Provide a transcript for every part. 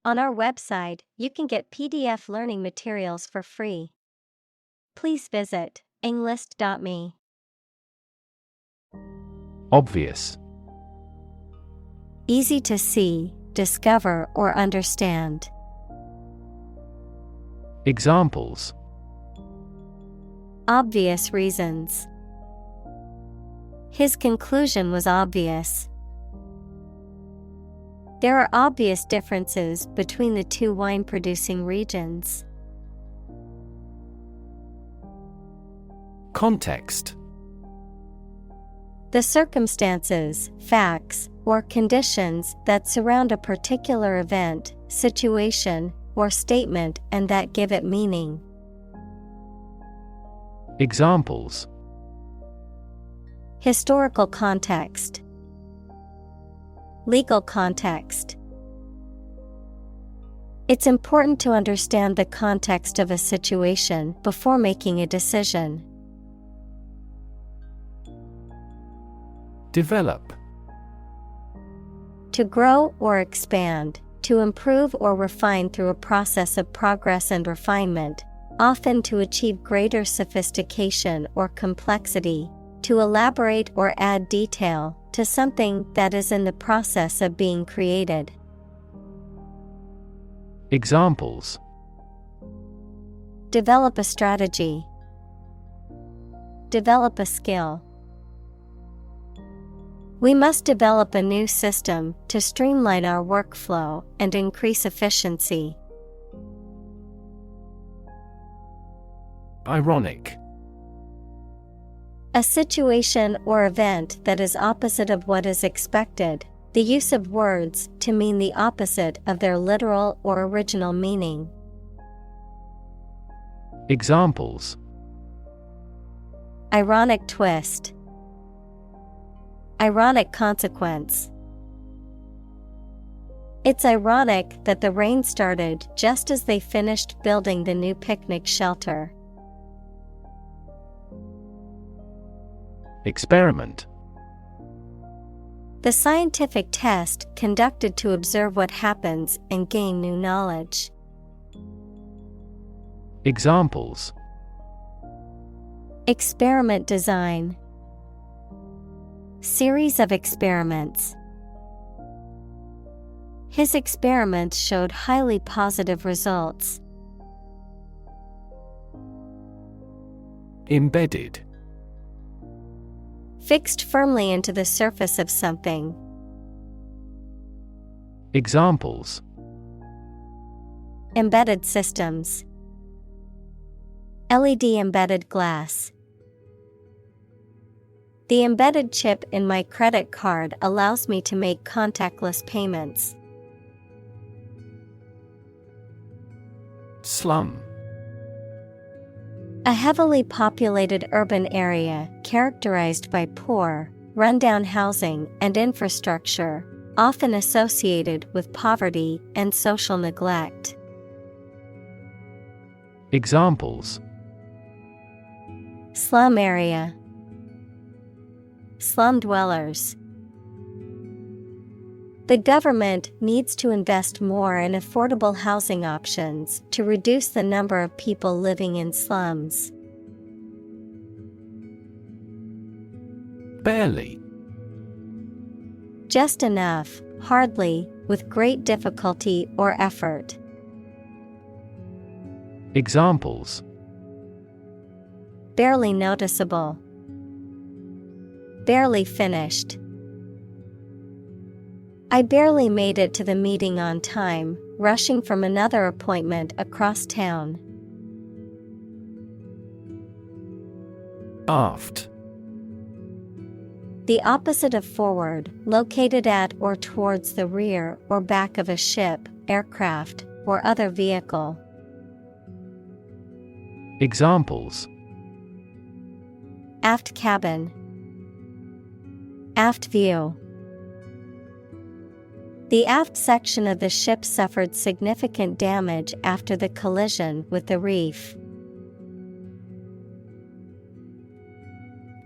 On our website, you can get PDF learning materials for free. Please visit englist.me. Obvious. Easy to see, discover, or understand. Examples. Obvious reasons. His conclusion was obvious. There are obvious differences between the two wine-producing regions. Context. The circumstances, facts, or conditions that surround a particular event, situation, or statement and that give it meaning. Examples. Historical context. Legal context. It's important to understand the context of a situation before making a decision. Develop. To grow or expand, to improve or refine through a process of progress and refinement, often to achieve greater sophistication or complexity, to elaborate or add detail to something that is in the process of being created. Examples. Develop a strategy. Develop a skill. We must develop a new system to streamline our workflow and increase efficiency. Ironic. A situation or event that is opposite of what is expected, the use of words to mean the opposite of their literal or original meaning. Examples. Ironic twist. Ironic consequence. It's ironic that the rain started just as they finished building the new picnic shelter. Experiment. The scientific test conducted to observe what happens and gain new knowledge. Examples. Experiment design. Series of experiments. His experiments showed highly positive results. Embedded. Fixed firmly into the surface of something. Examples. Embedded systems. LED embedded glass. The embedded chip in my credit card allows me to make contactless payments. Slum. A heavily populated urban area characterized by poor, rundown housing and infrastructure, often associated with poverty and social neglect. Examples. Slum area. Slum dwellers. The government needs to invest more in affordable housing options to reduce the number of people living in slums. Barely. Just enough, hardly, with great difficulty or effort. Examples. Barely noticeable. Barely finished. I barely made it to the meeting on time, rushing from another appointment across town. Aft. The opposite of forward, located at or towards the rear or back of a ship, aircraft, or other vehicle. Examples. Aft cabin. Aft view. The aft section of the ship suffered significant damage after the collision with the reef.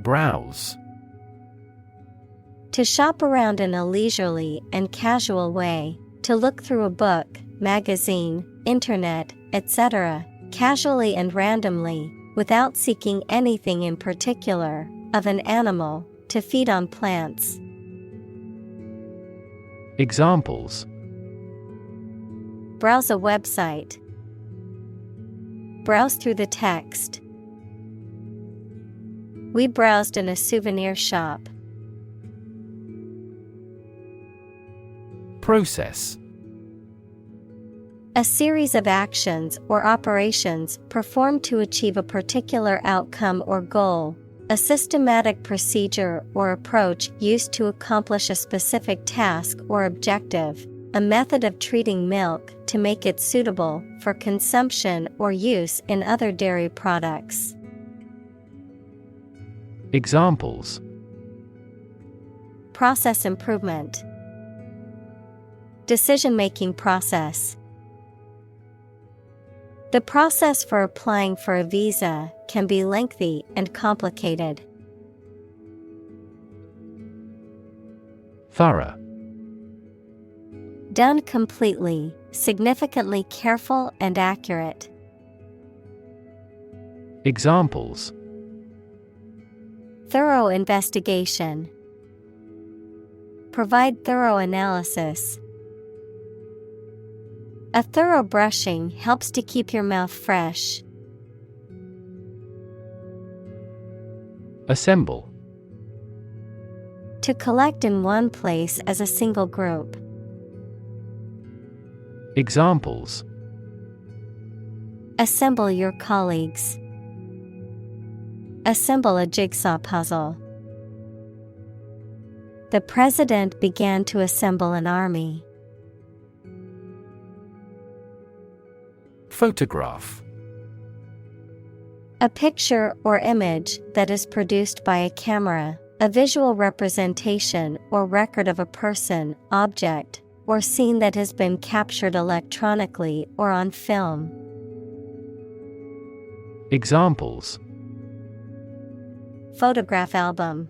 Browse. To shop around in a leisurely and casual way, to look through a book, magazine, internet, etc., casually and randomly, without seeking anything in particular, of an animal, to feed on plants. Examples: Browse a website. Browse through the text. We browsed in a souvenir shop. Process: A series of actions or operations performed to achieve a particular outcome or goal. A systematic procedure or approach used to accomplish a specific task or objective. A method of treating milk to make it suitable for consumption or use in other dairy products. Examples: Process improvement. Decision-making process. The process for applying for a visa can be lengthy and complicated. Thorough: Done completely, significantly careful and accurate. Examples: Thorough investigation. Provide thorough analysis. A thorough brushing helps to keep your mouth fresh. Assemble: To collect in one place as a single group. Examples: Assemble your colleagues. Assemble a jigsaw puzzle. The president began to assemble an army. Photograph: A picture or image that is produced by a camera, a visual representation or record of a person, object, or scene that has been captured electronically or on film. Examples: Photograph album.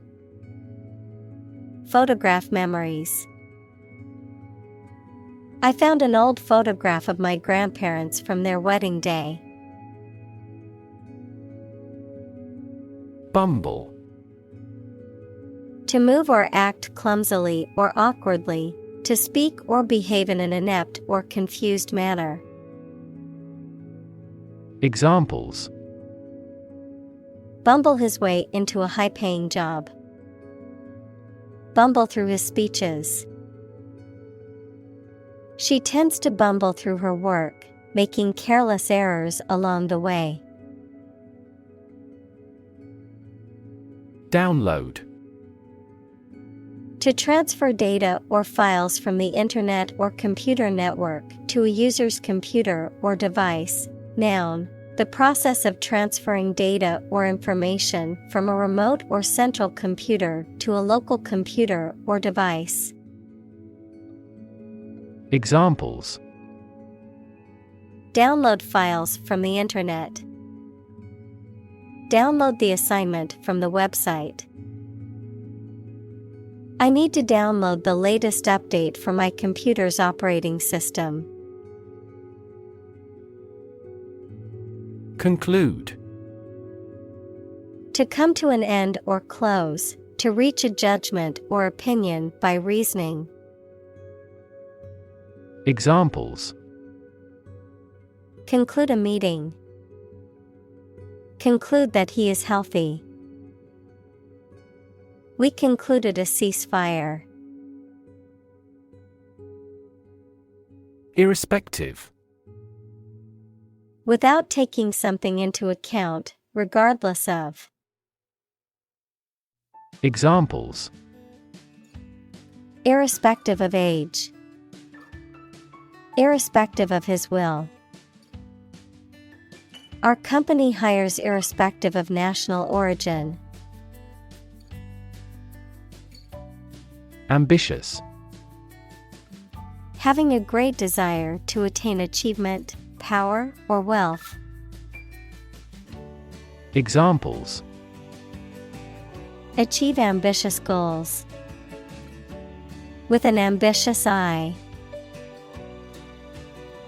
Photograph memories. I found an old photograph of my grandparents from their wedding day. Bumble: To move or act clumsily or awkwardly, to speak or behave in an inept or confused manner. Examples: Bumble his way into a high-paying job. Bumble through his speeches. She tends to bumble through her work, making careless errors along the way. Download: To transfer data or files from the internet or computer network to a user's computer or device. Noun, the process of transferring data or information from a remote or central computer to a local computer or device. Examples: Download files from the internet. Download the assignment from the website. I need to download the latest update for my computer's operating system. Conclude: To come to an end or close, to reach a judgment or opinion by reasoning. Examples: Conclude a meeting. Conclude that he is healthy. We concluded a ceasefire. Irrespective: Without taking something into account, regardless of. Examples: Irrespective of age. Irrespective of his will. Our company hires irrespective of national origin. Ambitious: Having a great desire to attain achievement, power, or wealth. Examples: Achieve ambitious goals. With an ambitious eye.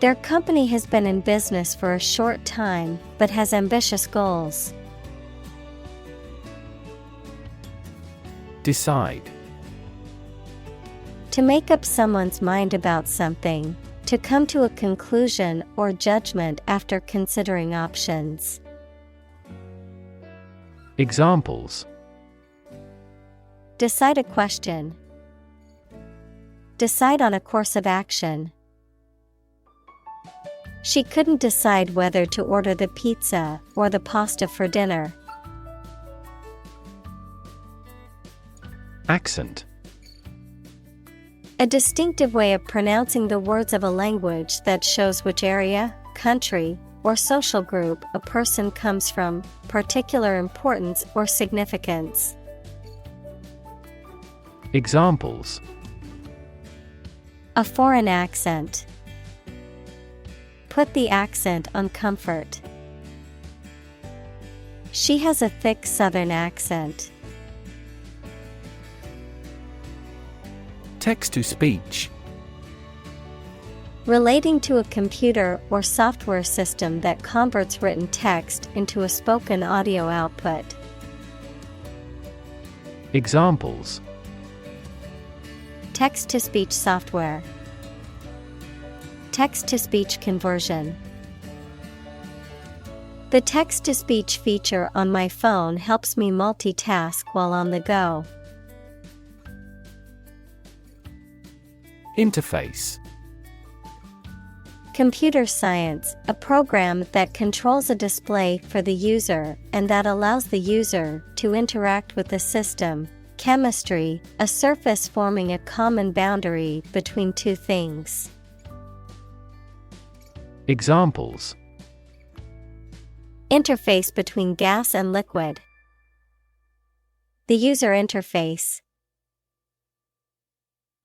Their company has been in business for a short time, but has ambitious goals. Decide. To make up someone's mind about something, to come to a conclusion or judgment after considering options. Examples: Decide a question. Decide on a course of action. She couldn't decide whether to order the pizza or the pasta for dinner. Accent. A distinctive way of pronouncing the words of a language that shows which area, country, or social group a person comes from, particular importance or significance. Examples: A foreign accent. Put the accent on comfort. She has a thick Southern accent. Text-to-speech. Relating to a computer or software system that converts written text into a spoken audio output. Examples: Text-to-speech software. Text-to-speech conversion. The text-to-speech feature on my phone helps me multitask while on the go. Interface. Computer science, a program that controls a display for the user and that allows the user to interact with the system. Chemistry, a surface forming a common boundary between two things. Examples: Interface between gas and liquid. The user interface.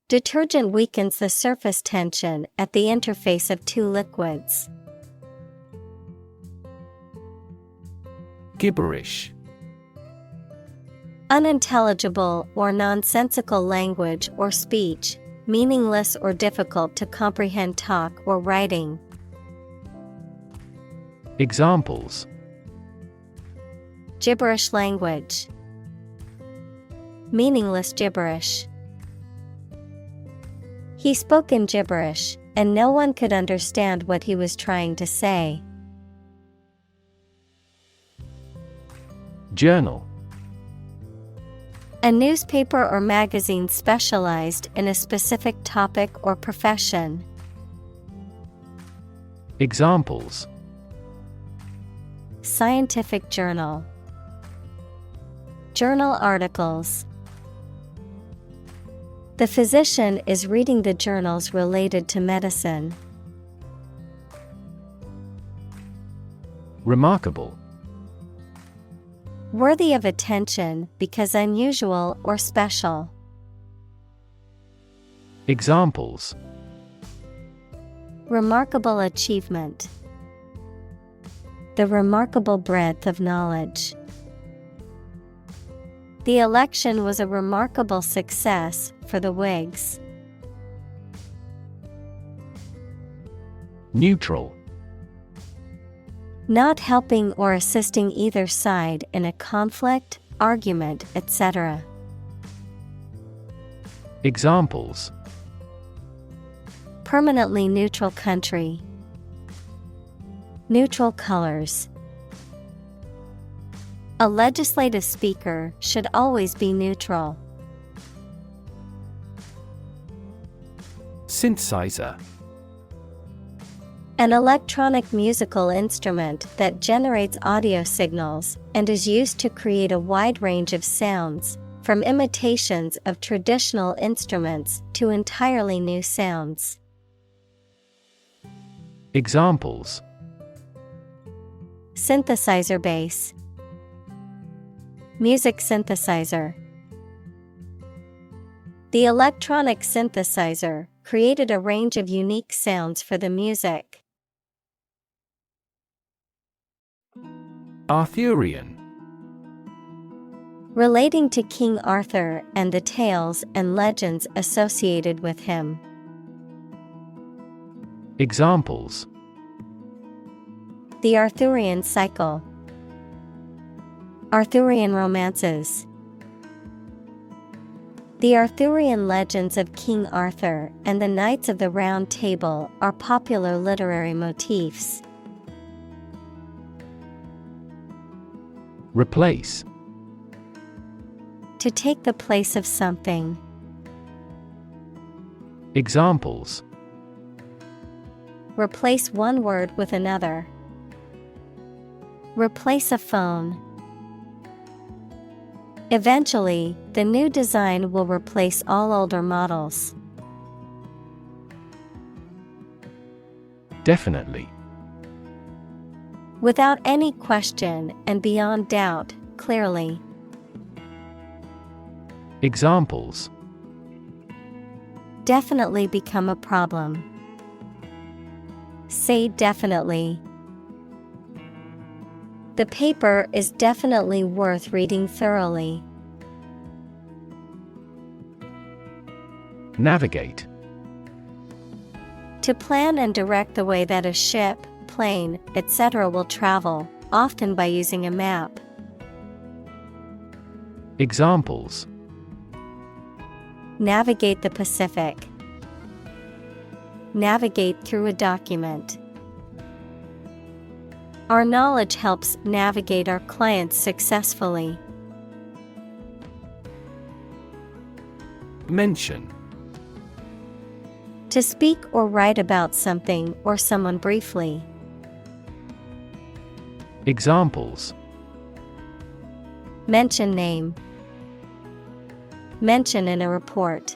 Detergent weakens the surface tension at the interface of two liquids. Gibberish. Unintelligible or nonsensical language or speech, meaningless or difficult to comprehend talk or writing. Examples: Gibberish language. Meaningless gibberish. He spoke in gibberish, and no one could understand what he was trying to say. Journal. A newspaper or magazine specialized in a specific topic or profession. Examples: Scientific journal. Journal articles. The physician is reading the journals related to medicine. Remarkable. Worthy of attention because unusual or special. Examples: Remarkable achievement. The remarkable breadth of knowledge. The election was a remarkable success for the Whigs. Neutral. Not helping or assisting either side in a conflict, argument, etc. Examples: Permanently neutral country. Neutral colors. A legislative speaker should always be neutral. Synthesizer. An electronic musical instrument that generates audio signals and is used to create a wide range of sounds, from imitations of traditional instruments to entirely new sounds. Examples: Synthesizer bass. Music synthesizer. The electronic synthesizer created a range of unique sounds for the music. Arthurian. Relating to King Arthur and the tales and legends associated with him. Examples: The Arthurian cycle. Arthurian romances. The Arthurian legends of King Arthur and the Knights of the Round Table are popular literary motifs. Replace. To take the place of something. Examples: Replace one word with another. Replace a phone. Eventually, the new design will replace all older models. Definitely. Without any question and beyond doubt, clearly. Examples: Definitely become a problem. Say definitely. The paper is definitely worth reading thoroughly. Navigate. To plan and direct the way that a ship, plane, etc. will travel, often by using a map. Examples: Navigate the Pacific. Navigate through a document. Our knowledge helps navigate our clients successfully. Mention. To speak or write about something or someone briefly. Examples: Mention name. Mention in a report.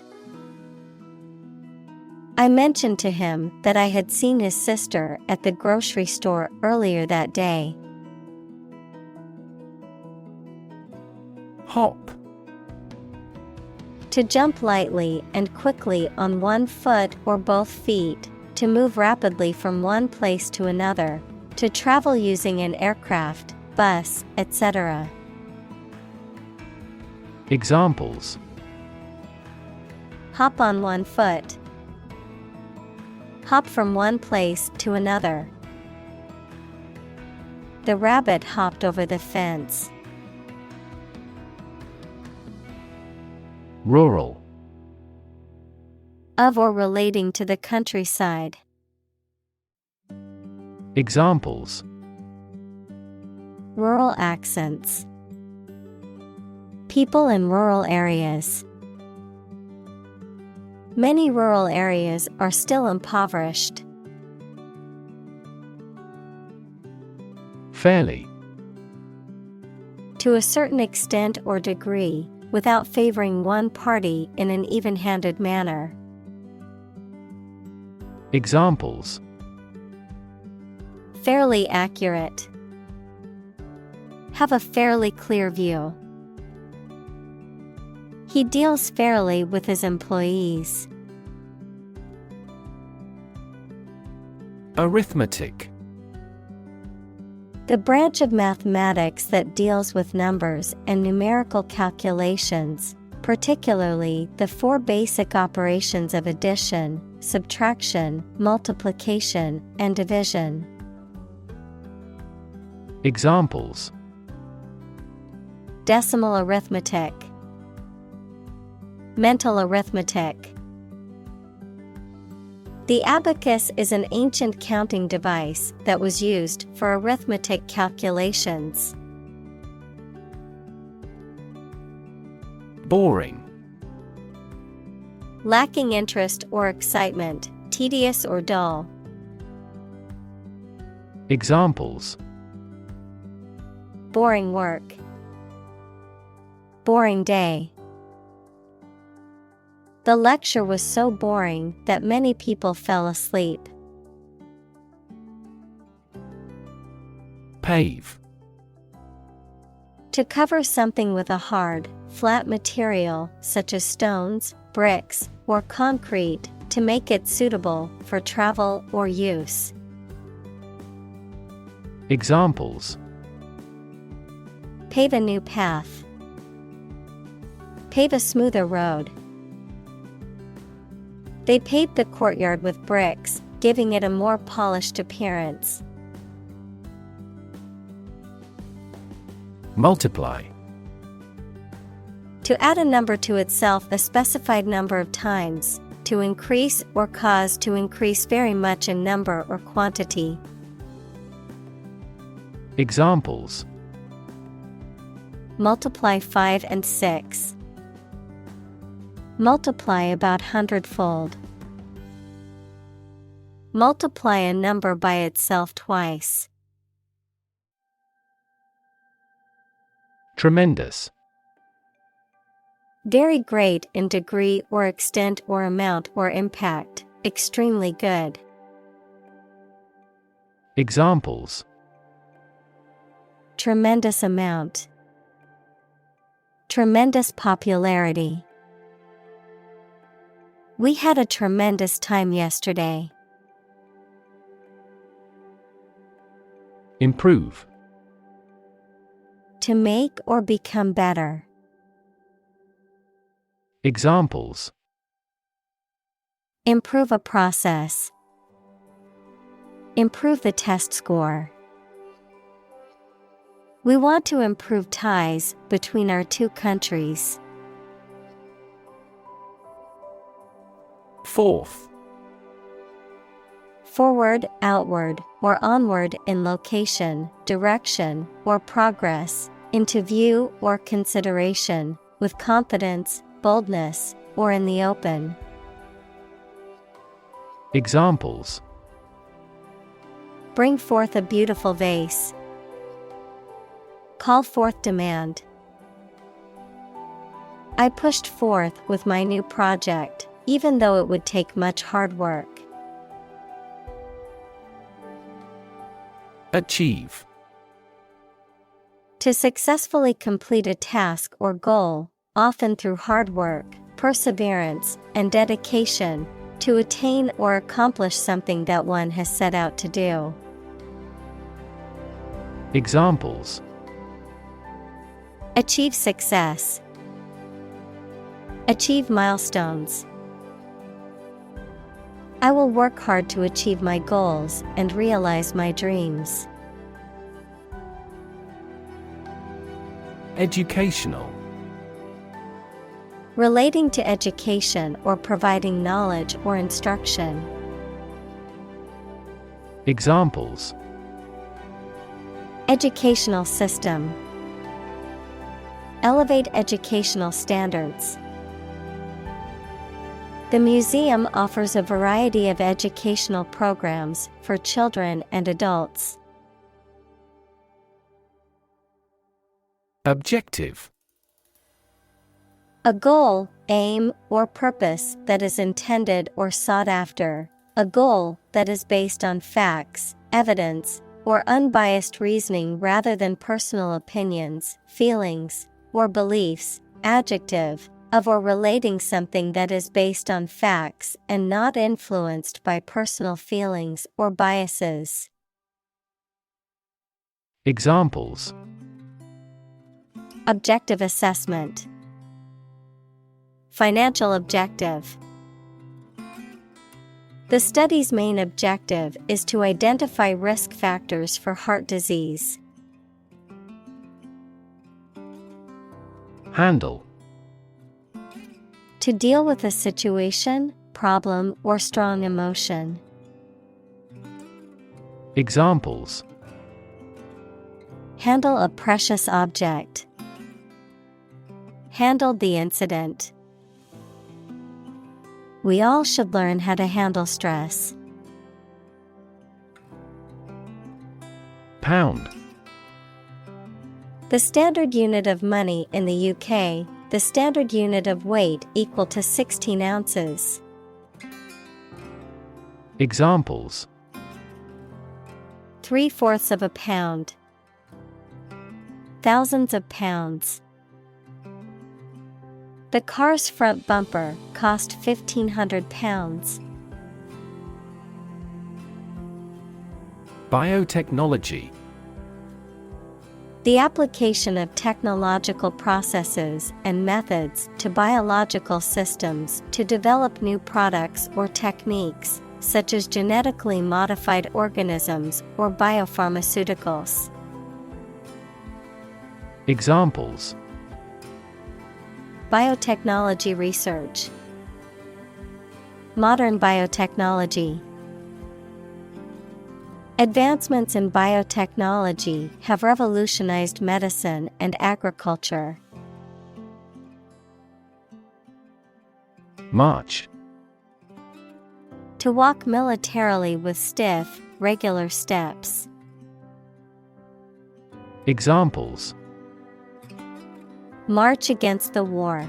I mentioned to him that I had seen his sister at the grocery store earlier that day. Hop. To jump lightly and quickly on one foot or both feet, to move rapidly from one place to another, to travel using an aircraft, bus, etc. Examples: Hop on one foot. Hop from one place to another. The rabbit hopped over the fence. Rural. Of or relating to the countryside. Examples: Rural accents. People in rural areas. Many rural areas are still impoverished. Fairly. To a certain extent or degree, without favoring one party in an even-handed manner. Examples: Fairly accurate. Have a fairly clear view. He deals fairly with his employees. Arithmetic. The branch of mathematics that deals with numbers and numerical calculations, particularly the four basic operations of addition, subtraction, multiplication, and division. Examples: Decimal arithmetic. Mental arithmetic. The abacus is an ancient counting device that was used for arithmetic calculations. Boring. Lacking interest or excitement, tedious or dull. Examples: Boring work. Boring day. The lecture was so boring that many people fell asleep. Pave. To cover something with a hard, flat material such as stones, bricks, or concrete to make it suitable for travel or use. Examples: Pave a new path. Pave a smoother road. They paved the courtyard with bricks giving it a more polished appearance. Multiply. To add a number to itself a specified number of times, to increase or cause to increase very much in number or quantity. Examples: multiply 5 and 6. Multiply about 100-fold. Multiply a number by itself twice. Tremendous. Very great in degree or extent or amount or impact, extremely good. Examples: tremendous amount. Tremendous popularity. We had a tremendous time yesterday. Improve. To make or become better. Examples: improve a process. Improve the test score. We want to improve ties between our two countries. Fourth. Forward, outward, or onward in location, direction, or progress, into view or consideration, with confidence, boldness, or in the open. Examples: bring forth a beautiful vase. Call forth demand. I pushed forth with my new project, even though it would take much hard work. Achieve. To successfully complete a task or goal, often through hard work, perseverance, and dedication, to attain or accomplish something that one has set out to do. Examples: achieve success. Achieve milestones. I will work hard to achieve my goals and realize my dreams. Educational. Relating to education or providing knowledge or instruction. Examples: educational system. Elevate educational standards. The museum offers a variety of educational programs for children and adults. Objective. A goal, aim, or purpose that is intended or sought after. A goal that is based on facts, evidence, or unbiased reasoning rather than personal opinions, feelings, or beliefs. Adjective, of or relating something that is based on facts and not influenced by personal feelings or biases. Examples: objective assessment. Financial objective. The study's main objective is to identify risk factors for heart disease. Handle. To deal with a situation, problem, or strong emotion. Examples: handle a precious object. Handled the incident. We all should learn how to handle stress. Pound. The standard unit of money in the UK, the standard unit of weight equal to 16 ounces. Examples: 3/4 of a pound. Thousands of pounds. The car's front bumper cost £1,500. Biotechnology. The application of technological processes and methods to biological systems to develop new products or techniques, such as genetically modified organisms or biopharmaceuticals. Examples: Biotechnology research. Modern biotechnology. Advancements in biotechnology have revolutionized medicine and agriculture. March. To walk militarily with stiff, regular steps. Examples: March against the war.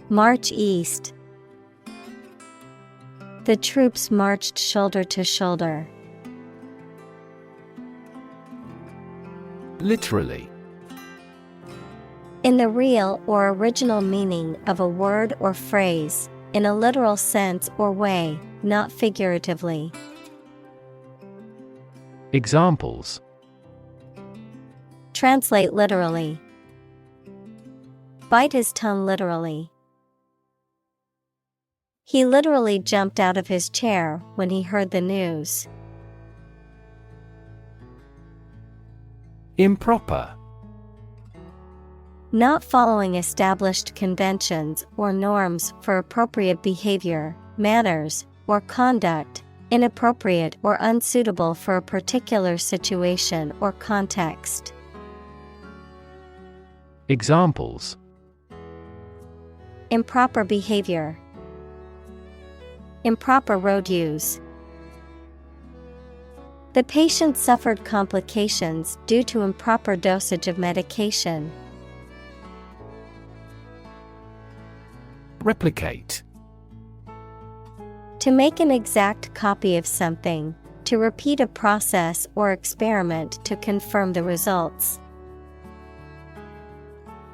March east. The troops marched shoulder to shoulder. Literally. In the real or original meaning of a word or phrase, in a literal sense or way, not figuratively. Examples: Translate literally. Bite his tongue literally. He literally jumped out of his chair when he heard the news. Improper. Not following established conventions or norms for appropriate behavior, manners, or conduct, inappropriate or unsuitable for a particular situation or context. Examples: Improper behavior. Improper road use. The patient suffered complications due to improper dosage of medication. Replicate. To make an exact copy of something, to repeat a process or experiment to confirm the results.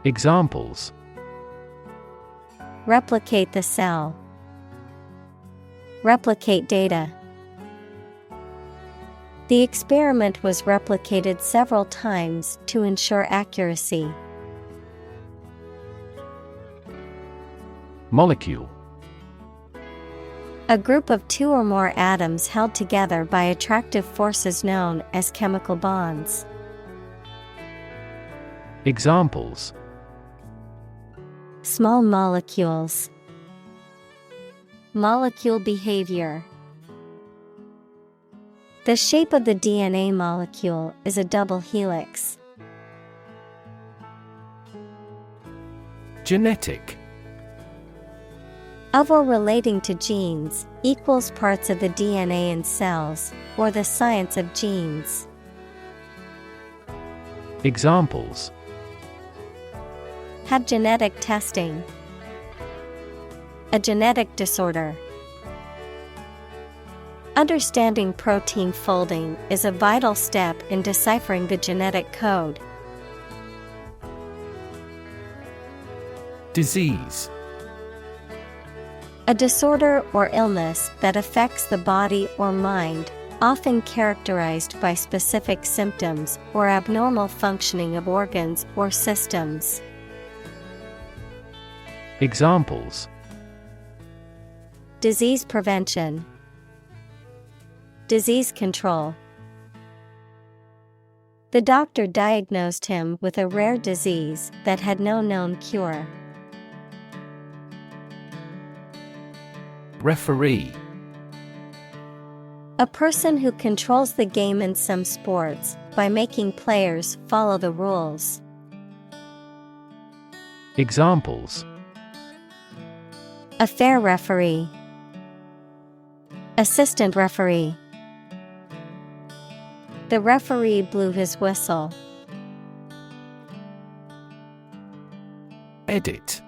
Examples: Replicate the cell. Replicate data. The experiment was replicated several times to ensure accuracy. Molecule. A group of two or more atoms held together by attractive forces known as chemical bonds. Examples: Small molecules. Molecule behavior. The shape of the DNA molecule is a double helix. Genetic. Of or relating to genes, equals parts of the DNA in cells, or the science of genes. Examples: Have genetic testing. A genetic disorder. Understanding protein folding is a vital step in deciphering the genetic code. Disease. A disorder or illness that affects the body or mind, often characterized by specific symptoms or abnormal functioning of organs or systems. Examples: Disease prevention. Disease control. The doctor diagnosed him with a rare disease that had no known cure. Referee. A person who controls the game in some sports by making players follow the rules. Examples: A fair referee. Assistant referee. The referee blew his whistle. Edit.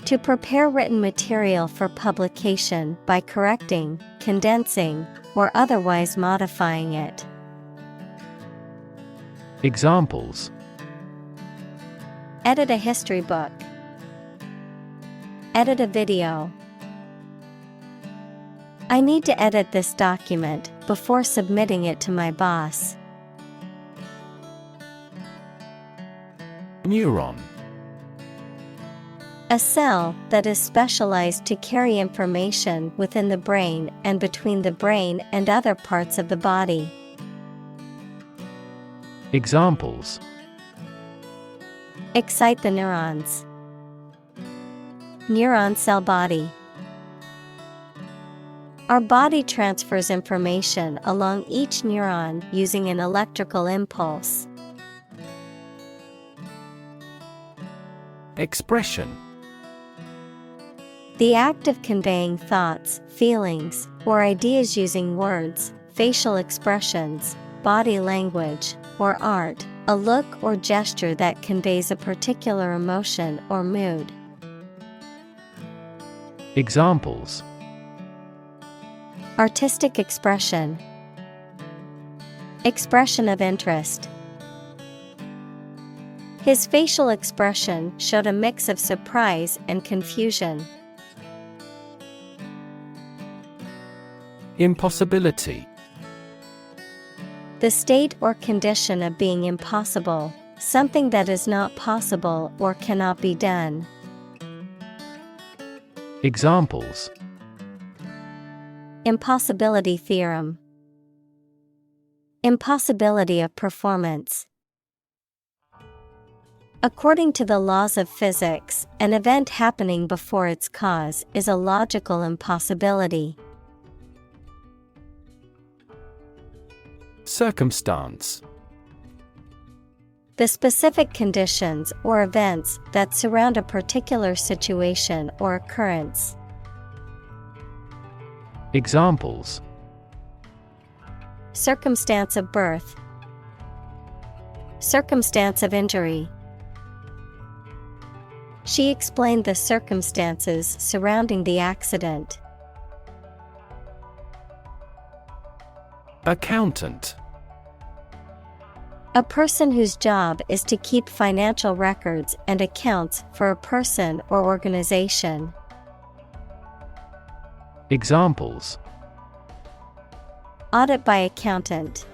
To prepare written material for publication by correcting, condensing, or otherwise modifying it. Examples: Edit a history book. Edit a video. I need to edit this document before submitting it to my boss. Neuron. A cell that is specialized to carry information within the brain and between the brain and other parts of the body. Examples: Excite the neurons. Neuron cell body. Our body transfers information along each neuron using an electrical impulse. Expression: The act of conveying thoughts, feelings, or ideas using words, facial expressions, body language, or art, a look or gesture that conveys a particular emotion or mood. Examples: Artistic expression. Expression of interest. His facial expression showed a mix of surprise and confusion. Impossibility: The state or condition of being impossible, something that is not possible or cannot be done. Examples: Impossibility theorem. Impossibility of performance. According to the laws of physics, an event happening before its cause is a logical impossibility. Circumstance: The specific conditions or events that surround a particular situation or occurrence. Examples: Circumstance of birth. Circumstance of injury. She explained the circumstances surrounding the accident. Accountant: A person whose job is to keep financial records and accounts for a person or organization. Examples: Audit by accountant.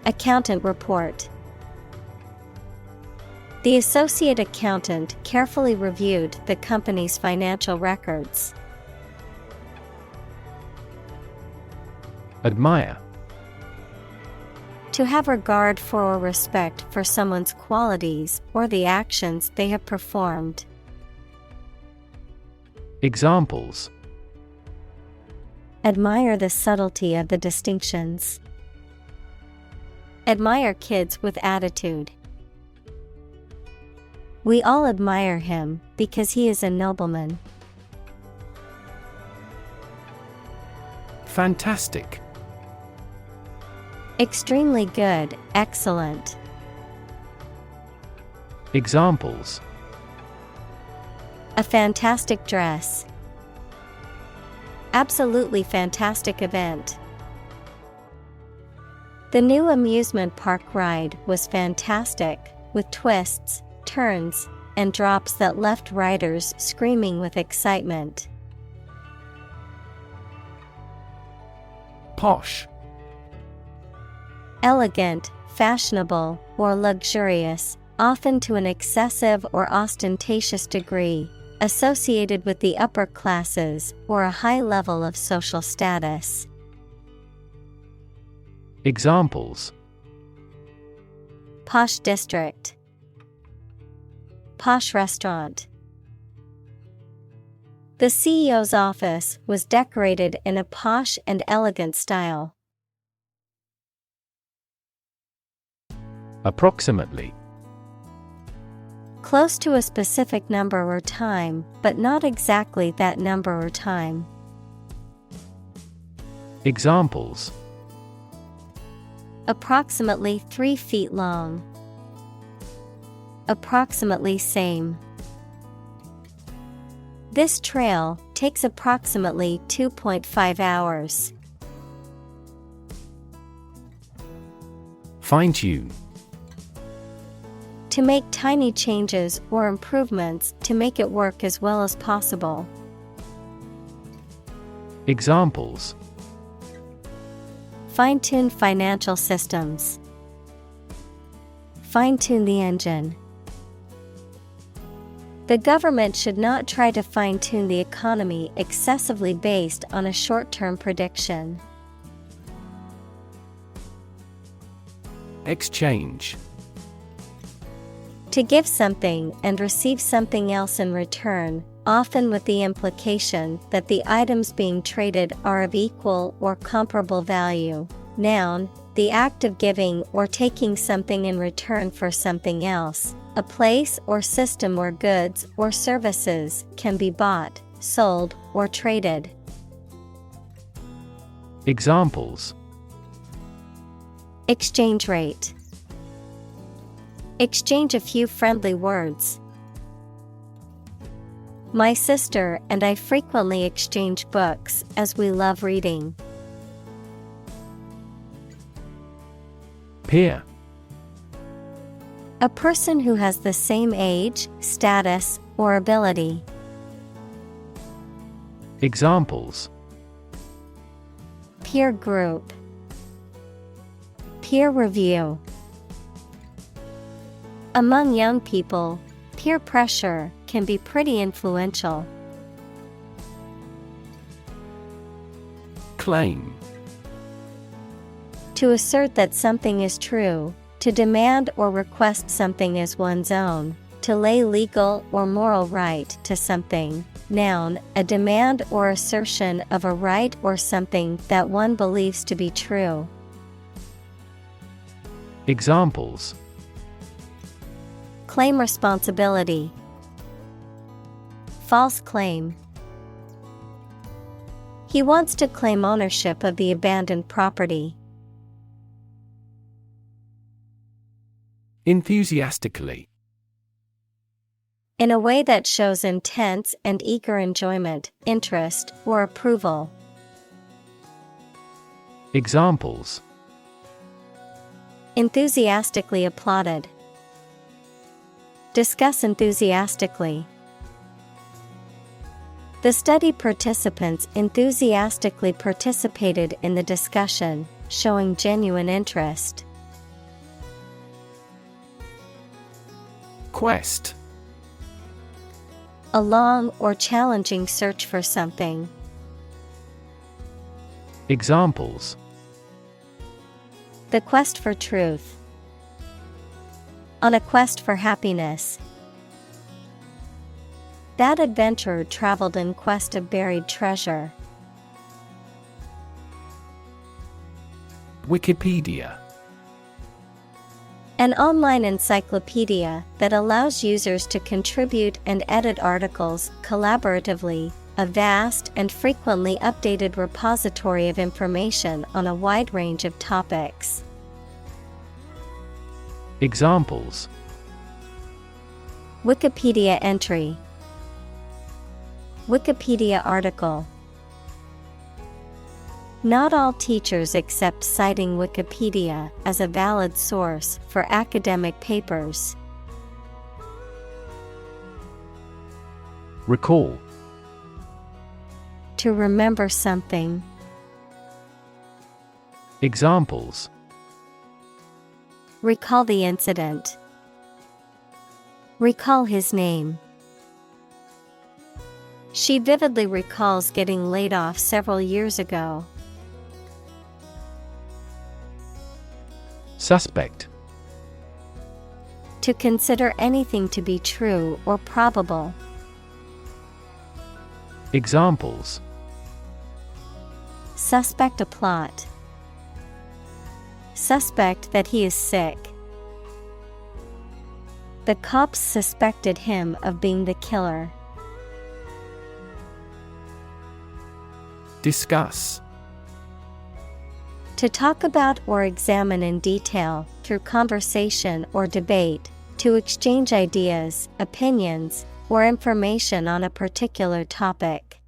Accountant report. The associate accountant carefully reviewed the company's financial records. Admire: To have regard for or respect for someone's qualities or the actions they have performed. Examples: Admire the subtlety of the distinctions. Admire kids with attitude. We all admire him because he is a nobleman. Fantastic: Extremely good, excellent. Examples: A fantastic dress. Absolutely fantastic event. The new amusement park ride was fantastic, with twists, turns, and drops that left riders screaming with excitement. Posh: Elegant, fashionable, or luxurious, often to an excessive or ostentatious degree, associated with the upper classes or a high level of social status. Examples: Posh district. Posh restaurant. The CEO's office was decorated in a posh and elegant style. Approximately: Close to a specific number or time, but not exactly that number or time. Examples: Approximately 3 feet long. Approximately same. This trail takes approximately 2.5 hours. Fine-tune: To make tiny changes or improvements to make it work as well as possible. Examples: Fine-tune financial systems. Fine-tune the engine. The government should not try to fine-tune the economy excessively based on a short-term prediction. Exchange. To give something and receive something else in return, often with the implication that the items being traded are of equal or comparable value. Noun, the act of giving or taking something in return for something else, a place or system where goods or services can be bought, sold, or traded. Examples: Exchange rate. Exchange a few friendly words. My sister and I frequently exchange books as we love reading. Peer. A person who has the same age, status, or ability. Examples: Peer group. Peer review. Among young people, peer pressure can be pretty influential. Claim. To assert that something is true, to demand or request something as one's own, to lay legal or moral right to something. Noun, a demand or assertion of a right or something that one believes to be true. Examples: Claim responsibility. False claim. He wants to claim ownership of the abandoned property. Enthusiastically. In a way that shows intense and eager enjoyment, interest, or approval. Examples: Enthusiastically applauded. Discuss enthusiastically. The study participants enthusiastically participated in the discussion, showing genuine interest. Quest. A long or challenging search for something. Examples: The quest for truth. On a quest for happiness. That adventurer traveled in quest of buried treasure. Wikipedia. An online encyclopedia that allows users to contribute and edit articles collaboratively, a vast and frequently updated repository of information on a wide range of topics. Examples: Wikipedia entry. Wikipedia article. Not all teachers accept citing Wikipedia as a valid source for academic papers. Recall. To remember something. Examples: Recall the incident. Recall his name. She vividly recalls getting laid off several years ago. Suspect. To consider anything to be true or probable. Examples: Suspect a plot. Suspect that he is sick. The cops suspected him of being the killer. Discuss. To talk about or examine in detail, through conversation or debate, to exchange ideas, opinions, or information on a particular topic.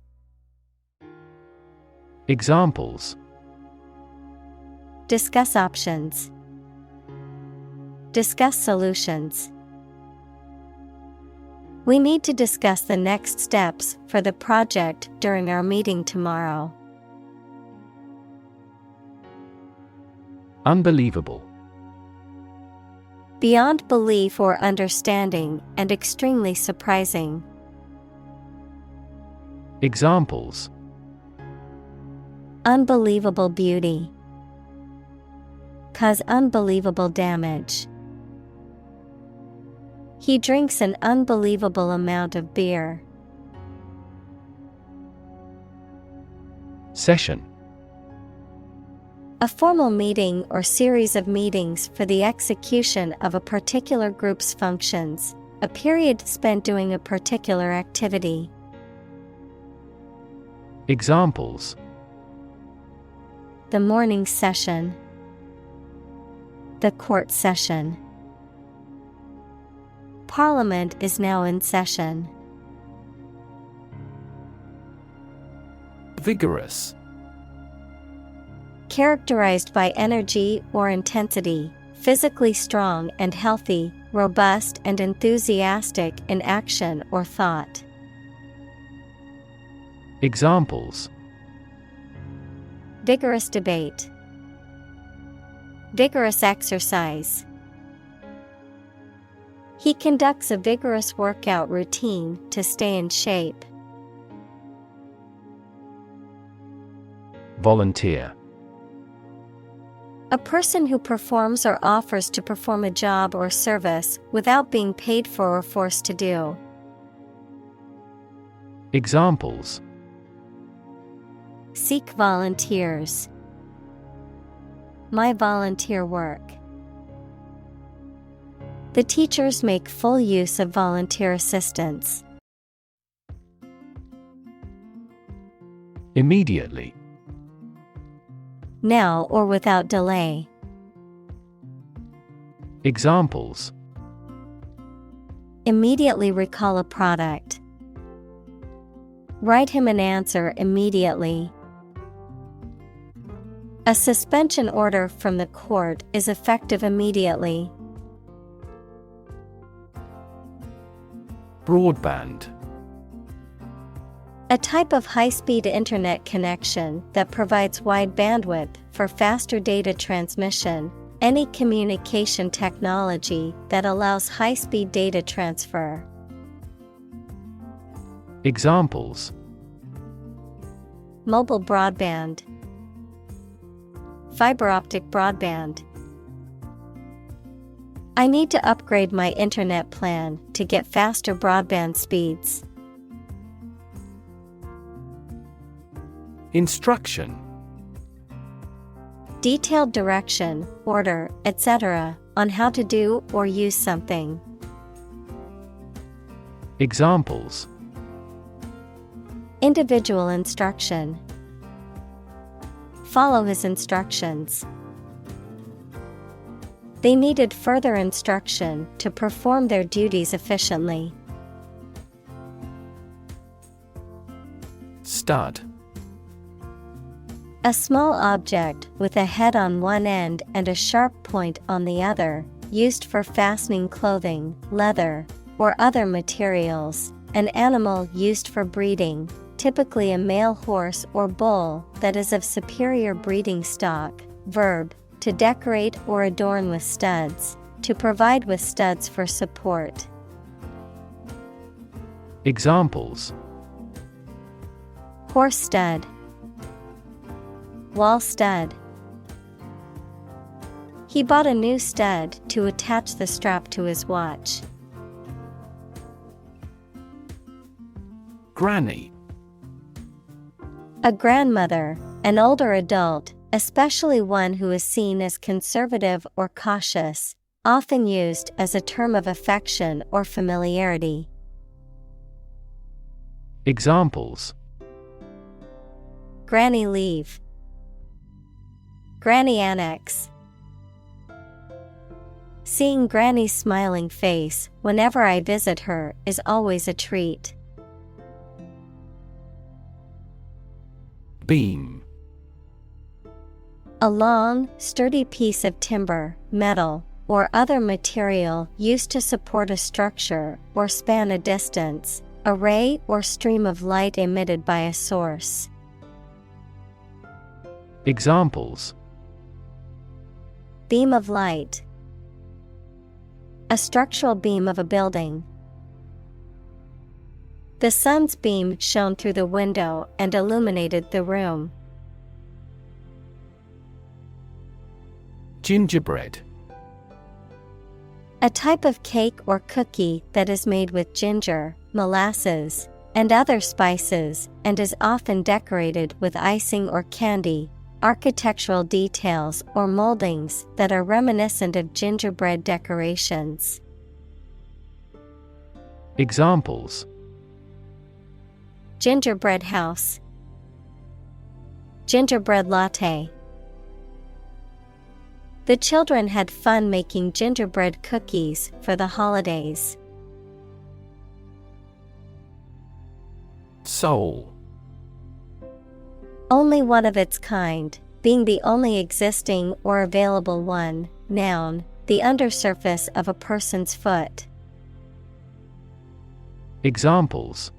Examples: Discuss options. Discuss solutions. We need to discuss the next steps for the project during our meeting tomorrow. Unbelievable. Beyond belief or understanding and extremely surprising. Examples: Unbelievable beauty. Cause unbelievable damage. He drinks an unbelievable amount of beer. Session: A formal meeting or series of meetings for the execution of a particular group's functions, a period spent doing a particular activity. Examples: The morning session. The court session. Parliament is now in session. Vigorous. Characterized by energy or intensity, physically strong and healthy, robust and enthusiastic in action or thought. Examples: Vigorous debate. Vigorous exercise. He conducts a vigorous workout routine to stay in shape. Volunteer. A person who performs or offers to perform a job or service without being paid for or forced to do. Examples: Seek volunteers. My volunteer work. The teachers make full use of volunteer assistance. Immediately. Now or without delay. Examples: Immediately recall a product. Write him an answer immediately. A suspension order from the court is effective immediately. Broadband. A type of high-speed internet connection that provides wide bandwidth for faster data transmission, any communication technology that allows high-speed data transfer. Examples: Mobile broadband. Fiber optic broadband. I need to upgrade my internet plan to get faster broadband speeds. Instruction. Detailed direction, order, etc. on how to do or use something. Examples: Individual instruction. Follow his instructions. They needed further instruction to perform their duties efficiently. Stud. A small object with a head on one end and a sharp point on the other, used for fastening clothing, leather, or other materials. An animal used for breeding, typically a male horse or bull that is of superior breeding stock. Verb: to decorate or adorn with studs, to provide with studs for support. Examples: Horse stud. Wall stud. He bought a new stud to attach the strap to his watch. Granny. A grandmother, an older adult, especially one who is seen as conservative or cautious, often used as a term of affection or familiarity. Examples: Granny leave. Granny annex. Seeing Granny's smiling face whenever I visit her is always a treat. Beam. A long, sturdy piece of timber, metal, or other material used to support a structure or span a distance, a ray or stream of light emitted by a source. Examples: Beam of light. A structural beam of a building. The sun's beam shone through the window and illuminated the room. Gingerbread. A type of cake or cookie that is made with ginger, molasses, and other spices and is often decorated with icing or candy, architectural details or moldings that are reminiscent of gingerbread decorations. Examples: Gingerbread house, gingerbread latte. The children had fun making gingerbread cookies for the holidays. Soul. Only one of its kind, being the only existing or available one. Noun, the undersurface of a person's foot. Examples: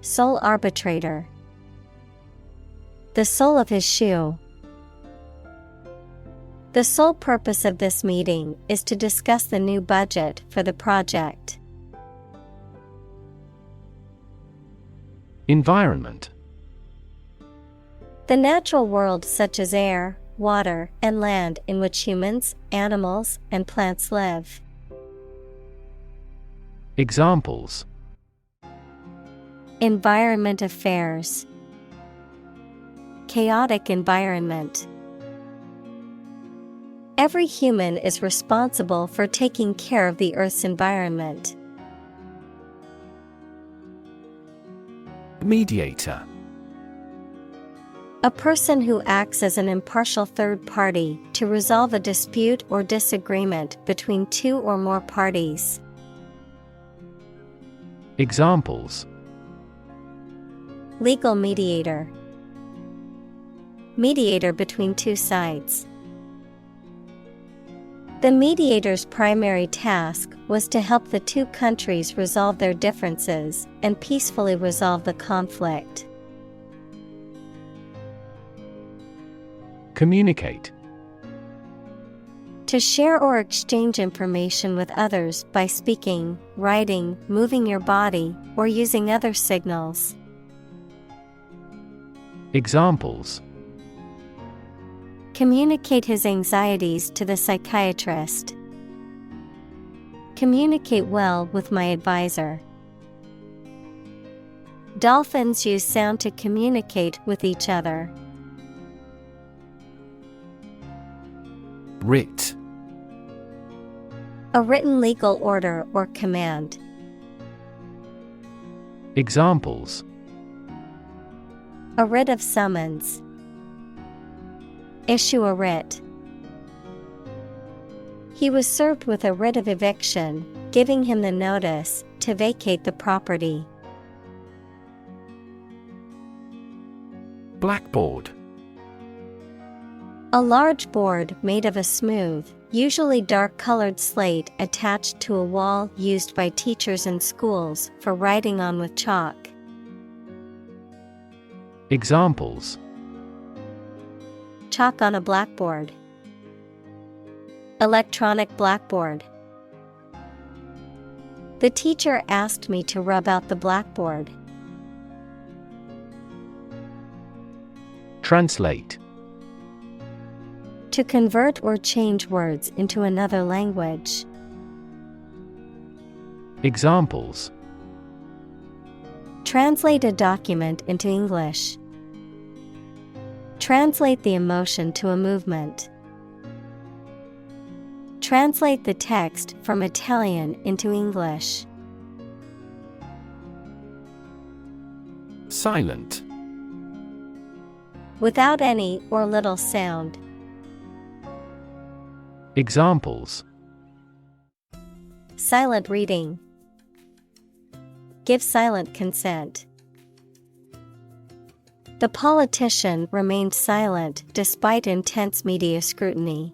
Sole arbitrator. The sole of his shoe. The sole purpose of this meeting is to discuss the new budget for the project. Environment. The natural world such as air, water, and land in which humans, animals, and plants live. Examples: Environment affairs. Chaotic environment. Every human is responsible for taking care of the Earth's environment. Mediator. A person who acts as an impartial third party to resolve a dispute or disagreement between two or more parties. Examples: Legal mediator. Mediator between two sides. The mediator's primary task was to help the two countries resolve their differences and peacefully resolve the conflict. Communicate. To share or exchange information with others by speaking, writing, moving your body, or using other signals. Examples: Communicate his anxieties to the psychiatrist. Communicate well with my advisor. Dolphins use sound to communicate with each other. Writ. A written legal order or command. Examples: A writ of summons. Issue a writ. He was served with a writ of eviction, giving him the notice to vacate the property. Blackboard. A large board made of a smooth, usually dark-colored slate attached to a wall used by teachers in schools for writing on with chalk. Examples: Chalk on a blackboard. Electronic blackboard. The teacher asked me to rub out the blackboard. Translate. To convert or change words into another language. Examples: Translate a document into English. Translate the emotion to a movement. Translate the text from Italian into English. Silent. Without any or little sound. Examples: Silent reading. Give silent consent. The politician remained silent despite intense media scrutiny.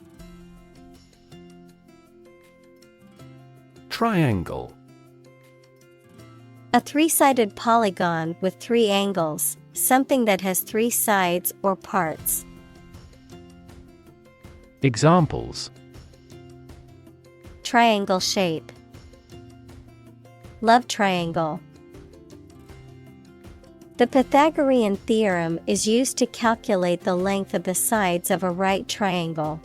Triangle. A three-sided polygon with three angles, something that has three sides or parts. Examples: Triangle shape. Love triangle. The Pythagorean theorem is used to calculate the length of the sides of a right triangle.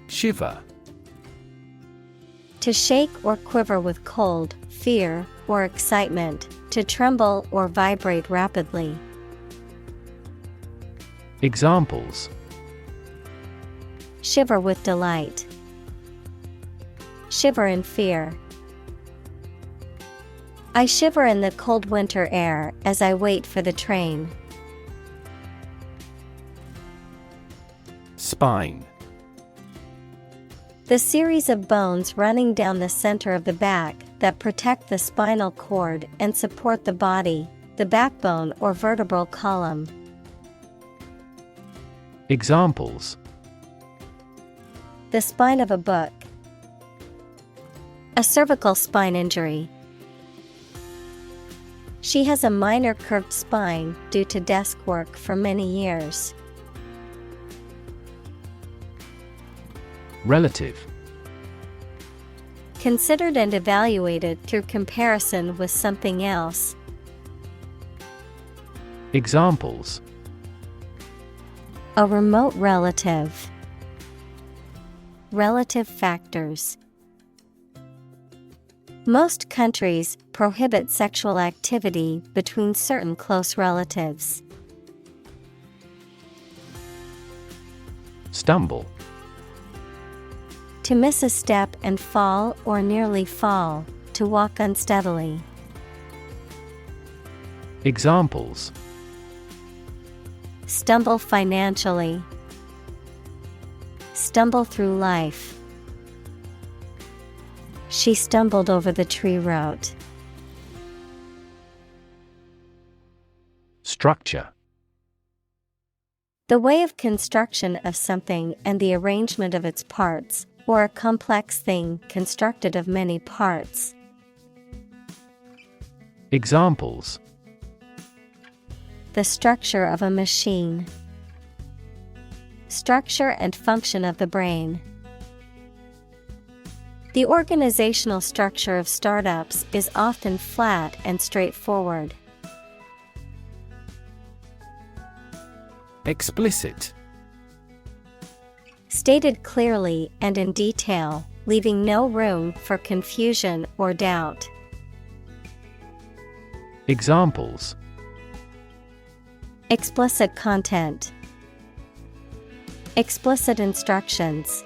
Shiver. To shake or quiver with cold, fear, or excitement, to tremble or vibrate rapidly. Examples: Shiver with delight. Shiver in fear. I shiver in the cold winter air as I wait for the train. Spine. The series of bones running down the center of the back that protect the spinal cord and support the body, the backbone or vertebral column. Examples: The spine of a book. A cervical spine injury. She has a minor curved spine due to desk work for many years. Relative. Considered and evaluated through comparison with something else. Examples: A remote relative. Relative factors. Most countries prohibit sexual activity between certain close relatives. Stumble. To miss a step and fall or nearly fall, to walk unsteadily. Examples: Stumble financially. Stumble through life. She stumbled over the tree root. Structure. The way of construction of something and the arrangement of its parts, or a complex thing constructed of many parts. Examples: The structure of a machine. Structure and function of the brain. The organizational structure of startups is often flat and straightforward. Explicit. Stated clearly and in detail, leaving no room for confusion or doubt. Examples: Explicit content. Explicit instructions.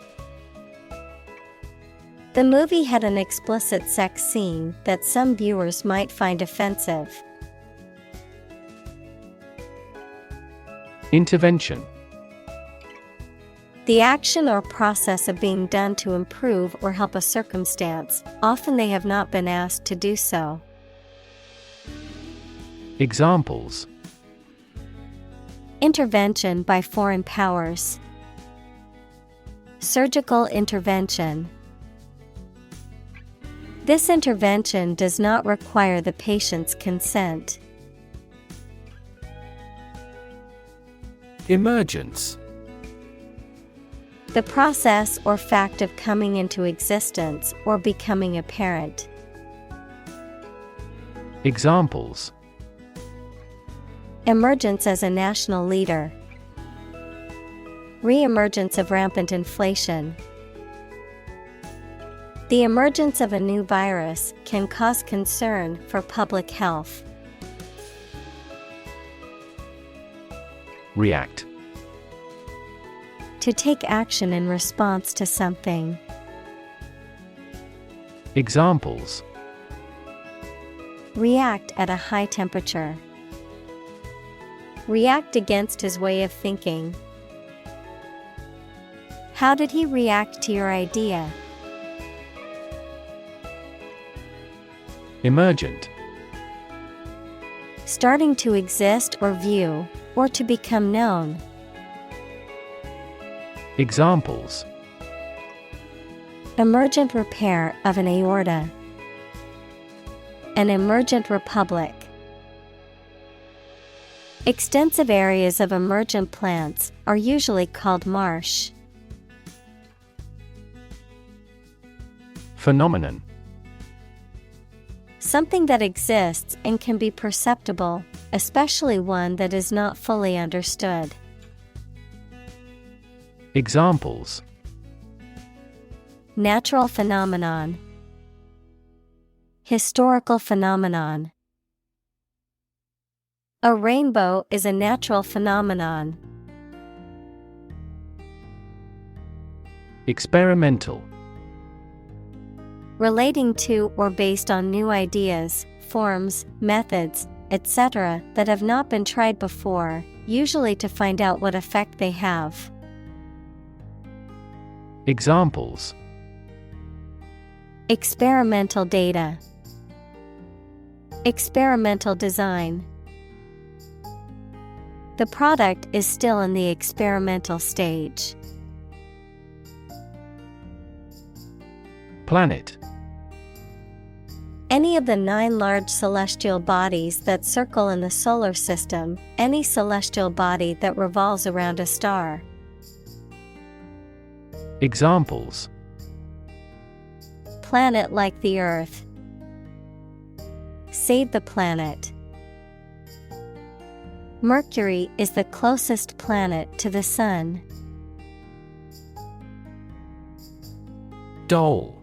The movie had an explicit sex scene that some viewers might find offensive. Intervention. The action or process of being done to improve or help a circumstance, often they have not been asked to do so. Examples: Intervention by foreign powers. Surgical intervention. This intervention does not require the patient's consent. Emergence. The process or fact of coming into existence or becoming apparent. Examples: Emergence as a national leader. Re-emergence of rampant inflation. The emergence of a new virus can cause concern for public health. React. To take action in response to something. Examples: React at a high temperature. React against his way of thinking. How did he react to your idea? Emergent. Starting to exist or view, or to become known. Examples: Emergent repair of an aorta. An emergent republic. Extensive areas of emergent plants are usually called marsh. Phenomenon. Something that exists and can be perceptible, especially one that is not fully understood. Examples: Natural phenomenon. Historical phenomenon. A rainbow is a natural phenomenon. Experimental. Relating to or based on new ideas, forms, methods, etc. that have not been tried before, usually to find out what effect they have. Examples: Experimental data. Experimental design. The product is still in the experimental stage. Planet. Any of the 9 large celestial bodies that circle in the solar system, any celestial body that revolves around a star. Examples: Planet like the Earth. Save the planet. Mercury is the closest planet to the Sun. Doll.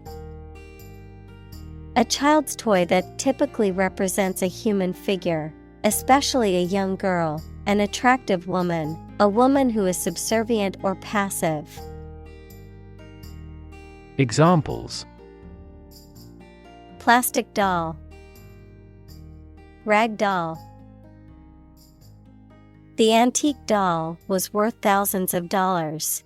A child's toy that typically represents a human figure, especially a young girl, an attractive woman, a woman who is subservient or passive. Examples: Plastic doll. Rag doll. The antique doll was worth thousands of dollars.